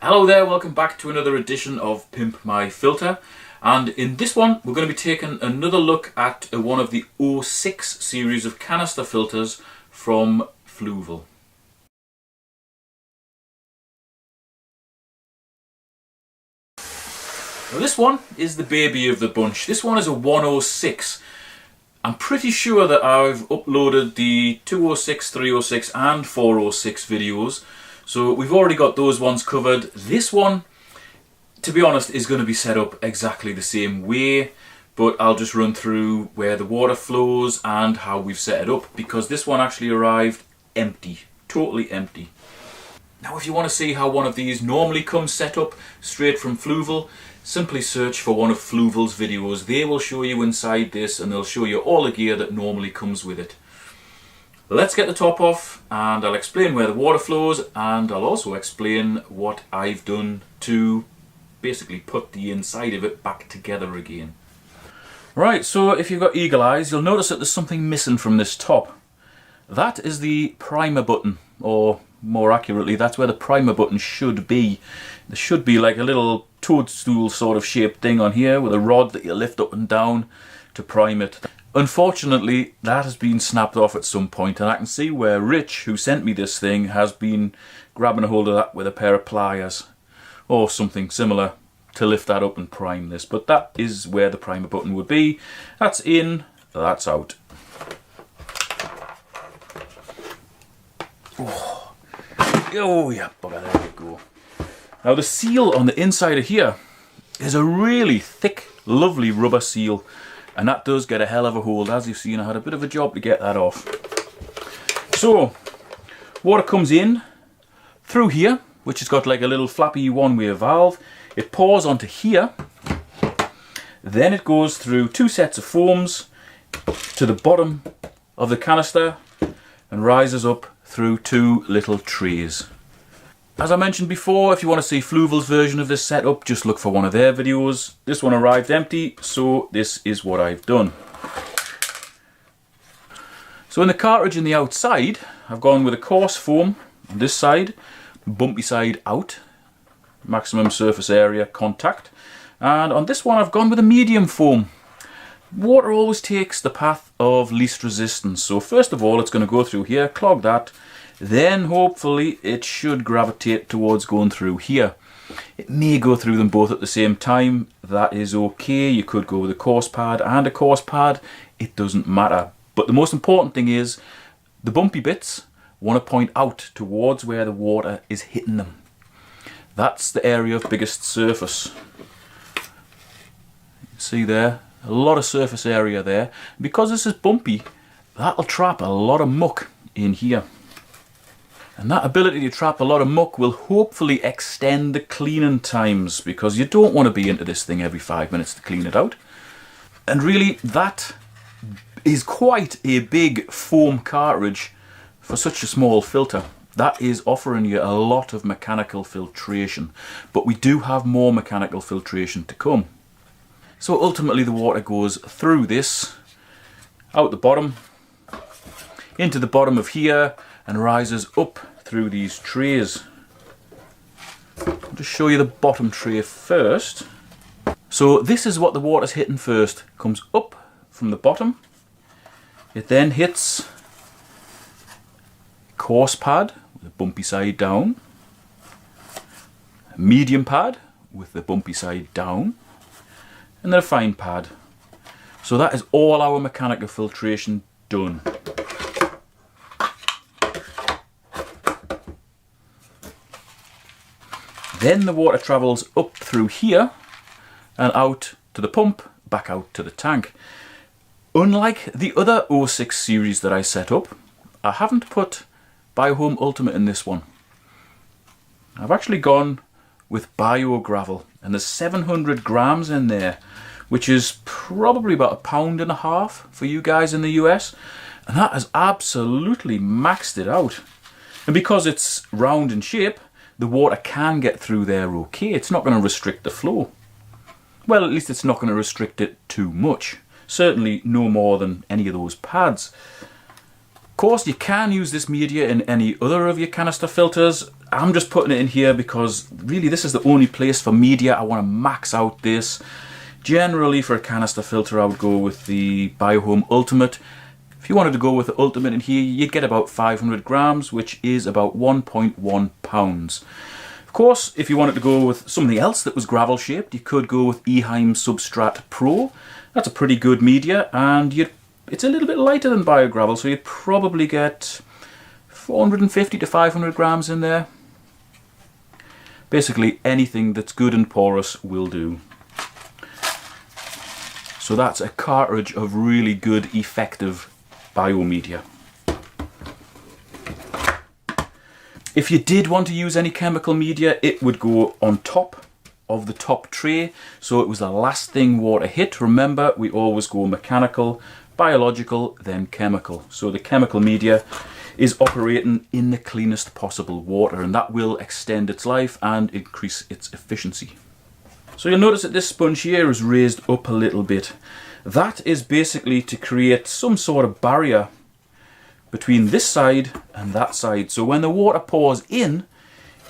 Hello there, welcome back to another edition of Pimp My Filter, and in this one we're going to be taking another look at one of the 06 series of canister filters from Fluval. Now this one is the baby of the bunch. This one is a 106. I'm pretty sure that I've uploaded the 206, 306 and 406 videos. So we've already got those ones covered. This one, to be honest, is going to be set up exactly the same way, but I'll just run through where the water flows and how we've set it up, because this one actually arrived empty, totally empty. Now if you want to see how one of these normally comes set up straight from Fluval, simply search for one of Fluval's videos. They will show you inside this and they'll show you all the gear that normally comes with it. Let's get the top off and I'll explain where the water flows, and I'll also explain what I've done to basically put the inside of it back together again. Right, so if you've got eagle eyes, you'll notice that there's something missing from this top. That is the primer button, or more accurately, that's where the primer button should be. There should be like a little toadstool sort of shaped thing on here with a rod that you lift up and down to prime it. Unfortunately, that has been snapped off at some point, and I can see where Rich, who sent me this thing, has been grabbing a hold of that with a pair of pliers or something similar to lift that up and prime this. But that is where the primer button would be. That's in, that's out. Oh yeah, bugger, there we go. Now the seal on the inside of here is a really thick, lovely rubber seal, and that does get a hell of a hold. As you've seen, I had a bit of a job to get that off. So, water comes in through here, which has got like a little flappy one-way valve. It pours onto here, then it goes through two sets of foams to the bottom of the canister and rises up through two little trays. As I mentioned before, if you want to see Fluval's version of this setup, just look for one of their videos. This one arrived empty, so this is what I've done. So in the cartridge in the outside, I've gone with a coarse foam on this side, bumpy side out, maximum surface area contact. And on this one I've gone with a medium foam. Water always takes the path of least resistance. So first of all, it's going to go through here, clog that. Then hopefully it should gravitate towards going through here. It may go through them both at the same time. That is okay. You could go with a coarse pad and a coarse pad. It doesn't matter. But the most important thing is the bumpy bits want to point out towards where the water is hitting them. That's the area of biggest surface. See there? A lot of surface area there. Because this is bumpy, that'll trap a lot of muck in here. And that ability to trap a lot of muck will hopefully extend the cleaning times, because you don't want to be into this thing every 5 minutes to clean it out. And really, that is quite a big foam cartridge for such a small filter. That is offering you a lot of mechanical filtration, but we do have more mechanical filtration to come. So ultimately the water goes through this, out the bottom, into the bottom of here, and rises up through these trays. I'll just show you the bottom tray first. So this is what the water's hitting first. Comes up from the bottom. It then hits a coarse pad with the bumpy side down, a medium pad with the bumpy side down, and then a fine pad. So that is all our mechanical filtration done. Then the water travels up through here and out to the pump, back out to the tank. Unlike the other 06 series that I set up, I haven't put Biohome Ultimate in this one. I've actually gone with Bio Gravel, and there's 700 grams in there, which is probably about £1.50 for you guys in the US, and that has absolutely maxed it out. And because it's round in shape, the water can get through there okay. It's not going to restrict the flow. Well, at least it's not going to restrict it too much. Certainly no more than any of those pads. course, you can use this media in any other of your canister filters. I'm just putting it in here because really this is the only place for media. I want to max out this. Generally for a canister filter I would go with the Biohome Ultimate. If you wanted to go with the Ultimate in here, you'd get about 500 grams, which is about 1.1 pounds. Of course, if you wanted to go with something else that was gravel shaped, you could go with Eheim Substrat Pro. That's a pretty good media, and it's a little bit lighter than BioGravel, so you'd probably get 450 to 500 grams in there. Basically anything that's good and porous will do. So that's a cartridge of really good, effective biomedia. If you did want to use any chemical media, it would go on top of the top tray, so it was the last thing water hit. Remember, we always go mechanical, biological, then chemical. So the chemical media is operating in the cleanest possible water, and that will extend its life and increase its efficiency. So you'll notice that this sponge here is raised up a little bit. That is basically to create some sort of barrier between this side and that side. So when the water pours in,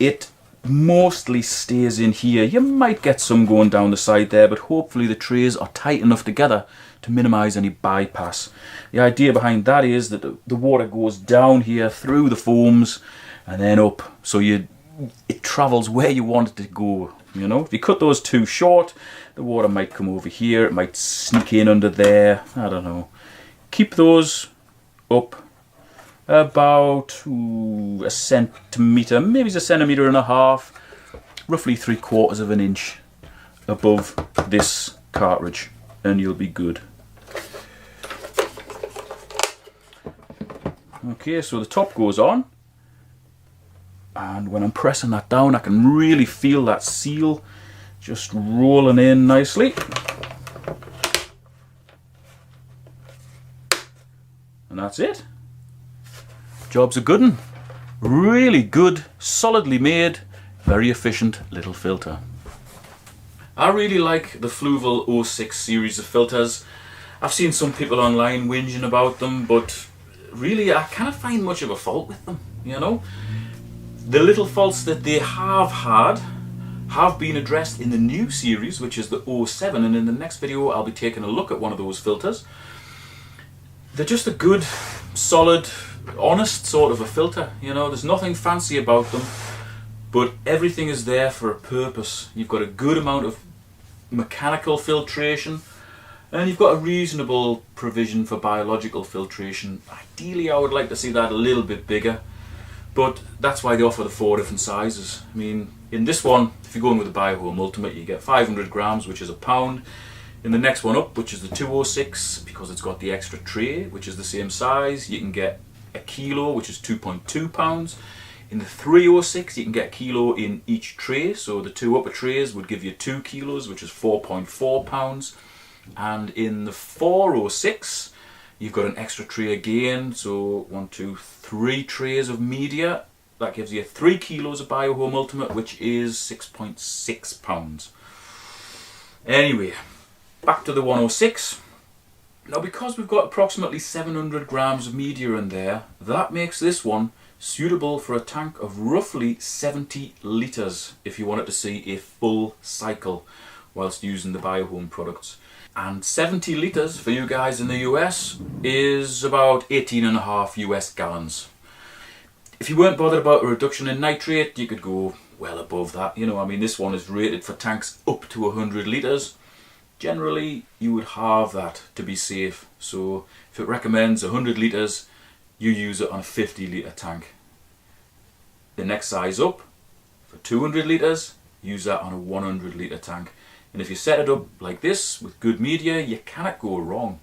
it mostly stays in here. You might get some going down the side there, but hopefully the trays are tight enough together to minimize any bypass. The idea behind that is that the water goes down here through the foams and then up, so it travels where you want it to go. You know, if you cut those too short, the water might come over here, it might sneak in under there, I don't know. Keep those up about a centimetre, maybe it's 1.5 centimetres, roughly 3/4 of an inch above this cartridge, and you'll be good. Okay, so the top goes on, and when I'm pressing that down I can really feel that seal just rolling in nicely. And that's it. Job's a good one. Really good, solidly made, very efficient little filter. I really like the Fluval 06 series of filters. I've seen some people online whinging about them, but really I can't find much of a fault with them, you know. The little faults that they have had have been addressed in the new series, which is the 07, and in the next video I'll be taking a look at one of those filters. They're just a good, solid, honest sort of a filter, you know. There's nothing fancy about them, but everything is there for a purpose. You've got a good amount of mechanical filtration, and you've got a reasonable provision for biological filtration. Ideally I would like to see that a little bit bigger, but that's why they offer the 4 different sizes. I mean, in this one, if you're going with the Biohome Ultimate, you get 500 grams, which is a pound. In the next one up, which is the 206, because it's got the extra tray, which is the same size, you can get a kilo, which is 2.2 pounds. In the 306, you can get a kilo in each tray, so the 2 upper trays would give you 2 kilos, which is 4.4 pounds. And in the 406, you've got an extra tray again, so 1, 2, 3 trays of media. That gives you 3 kilos of Biohome Ultimate, which is 6.6 pounds. Anyway, back to the 106. Now, because we've got approximately 700 grams of media in there, that makes this one suitable for a tank of roughly 70 litres if you wanted to see a full cycle whilst using the Biohome products. And 70 litres for you guys in the US is about 18.5 US gallons. If you weren't bothered about a reduction in nitrate, you could go well above that. You know, I mean, this one is rated for tanks up to 100 litres. Generally, you would halve that to be safe. So if it recommends 100 litres, you use it on a 50 litre tank. The next size up, for 200 litres, use that on a 100 litre tank. And if you set it up like this with good media, you cannot go wrong.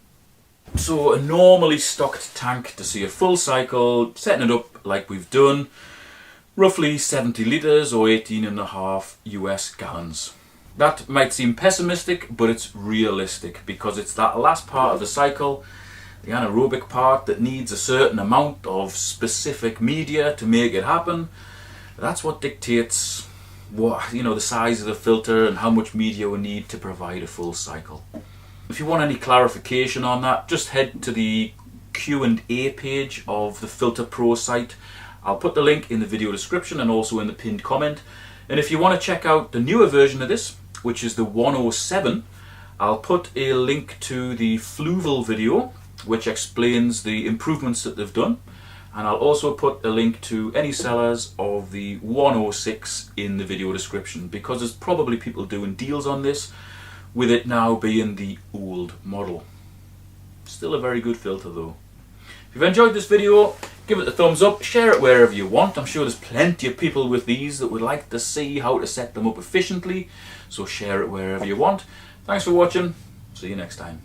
So a normally stocked tank to see a full cycle, setting it up like we've done, roughly 70 litres or 18.5 US gallons. That might seem pessimistic, but it's realistic, because it's that last part of the cycle, the anaerobic part, that needs a certain amount of specific media to make it happen. That's what dictates what, you know, the size of the filter and how much media we need to provide a full cycle. If you want any clarification on that, just head to the Q&A page of the Filter Pro site. I'll put the link in the video description and also in the pinned comment. And if you want to check out the newer version of this, which is the 107, I'll put a link to the Fluval video, which explains the improvements that they've done. And I'll also put a link to any sellers of the 106 in the video description, because there's probably people doing deals on this, with it now being the old model. Still a very good filter though. If you've enjoyed this video, give it a thumbs up, share it wherever you want. I'm sure there's plenty of people with these that would like to see how to set them up efficiently, so share it wherever you want. Thanks for watching, see you next time.